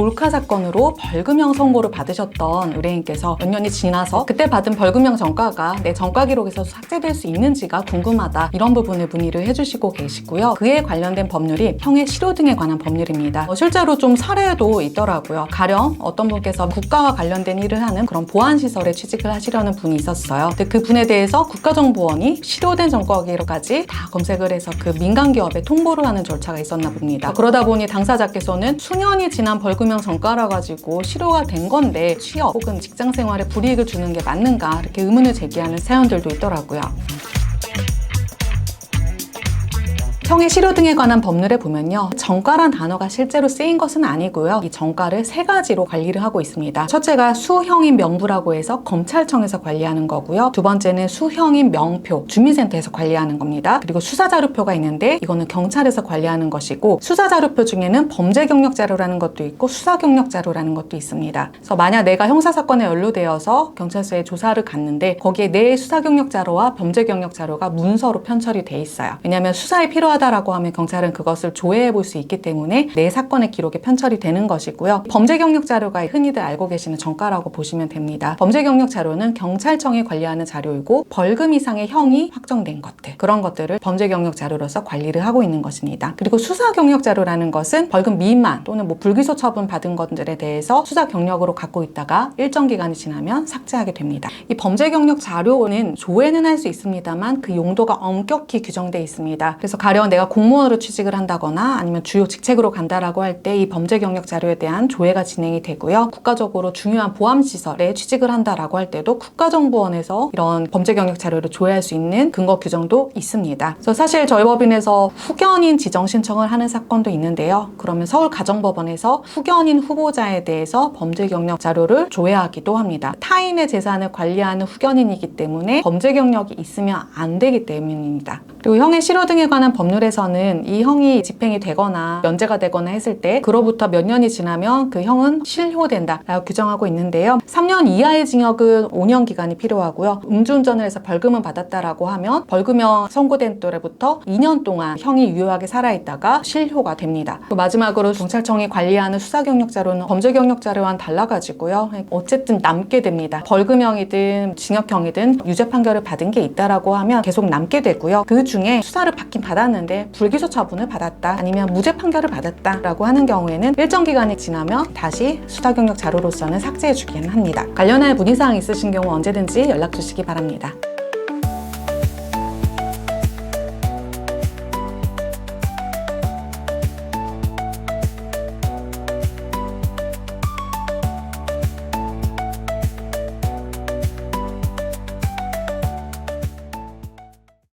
몰카 사건으로 벌금형 선고를 받으셨던 의뢰인께서 몇 년이 지나서 그때 받은 벌금형 전과가 내 전과 기록에서 삭제될 수 있는지가 궁금하다, 이런 부분을 문의를 해주시고 계시고요. 그에 관련된 법률이 형의 실효 등에 관한 법률입니다. 실제로 좀 사례도 있더라고요. 가령 어떤 분께서 국가와 관련된 일을 하는 그런 보안시설에 취직을 하시려는 분이 있었어요. 근데 그 분에 대해서 국가정보원이 실효된 전과 기록까지 다 검색을 해서 그 민간 기업에 통보를 하는 절차가 있었나 봅니다. 그러다 보니 당사자께서는 수년이 지난 벌금형 전과라 가지고 실효가 된 건데 취업 혹은 직장 생활에 불이익을 주는 게 맞는가, 이렇게 의문을 제기하는 사연들도 있더라고요. 형의 실효 등에 관한 법률에 보면요, 전과란 단어가 실제로 쓰인 것은 아니고요. 이 전과를 세 가지로 관리를 하고 있습니다. 첫째가 수형인 명부라고 해서 검찰청에서 관리하는 거고요. 두 번째는 수형인 명표, 주민센터에서 관리하는 겁니다. 그리고 수사자료표가 있는데 이거는 경찰에서 관리하는 것이고, 수사자료표 중에는 범죄경력자료라는 것도 있고 수사경력자료라는 것도 있습니다. 그래서 만약 내가 형사사건에 연루되어서 경찰서에 조사를 갔는데 거기에 내 수사경력자료와 범죄경력자료가 문서로 편철이 돼 있어요. 왜냐하면 수사에 필요하다라고 하면 경찰은 그것을 조회해 볼 수 있기 때문에 내 사건의 기록에 편철이 되는 것이고요. 범죄 경력 자료가 흔히들 알고 계시는 전과라고 보시면 됩니다. 범죄 경력 자료는 경찰청이 관리하는 자료이고 벌금 이상의 형이 확정된 것들, 그런 것들을 범죄 경력 자료로서 관리를 하고 있는 것입니다. 그리고 수사 경력 자료라는 것은 벌금 미만 또는 불기소 처분 받은 것들에 대해서 수사 경력으로 갖고 있다가 일정 기간이 지나면 삭제하게 됩니다. 이 범죄 경력 자료는 조회는 할 수 있습니다만 그 용도가 엄격히 규정되어 있습니다. 그래서 가령 내가 공무원으로 취직을 한다거나 아니면 주요 직책으로 간다라고 할 때 이 범죄 경력 자료에 대한 조회가 진행이 되고요. 국가적으로 중요한 보안시설에 취직을 한다라고 할 때도 국가정보원에서 이런 범죄 경력 자료를 조회할 수 있는 근거 규정도 있습니다. 그래서 사실 저희 법인에서 후견인 지정 신청을 하는 사건도 있는데요. 그러면 서울가정법원에서 후견인 후보자에 대해서 범죄 경력 자료를 조회하기도 합니다. 타인의 재산을 관리하는 후견인이기 때문에 범죄 경력이 있으면 안 되기 때문입니다. 그리고 형의 실효 등에 관한 법률에서는 이 형이 집행이 되거나 면제가 되거나 했을 때 그로부터 몇 년이 지나면 그 형은 실효된다라고 규정하고 있는데요. 3년 이하의 징역은 5년 기간이 필요하고요. 음주운전을 해서 벌금을 받았다라고 하면 벌금형 선고된 때로부터 2년 동안 형이 유효하게 살아있다가 실효가 됩니다. 마지막으로 경찰청이 관리하는 수사경력자료는 범죄경력자료와는 달라가지고요. 어쨌든 남게 됩니다. 벌금형이든 징역형이든 유죄 판결을 받은 게 있다라고 하면 계속 남게 되고요. 그 중에 수사를 받긴 받았는데 불기소 처분을 받았다, 아니면 무죄 판결을 받았다라고 하는 경우에는 일정 기간이 지나면 다시 수사경력 자료로서는 삭제해 주기는 합니다. 관련한 문의사항 있으신 경우 언제든지 연락 주시기 바랍니다.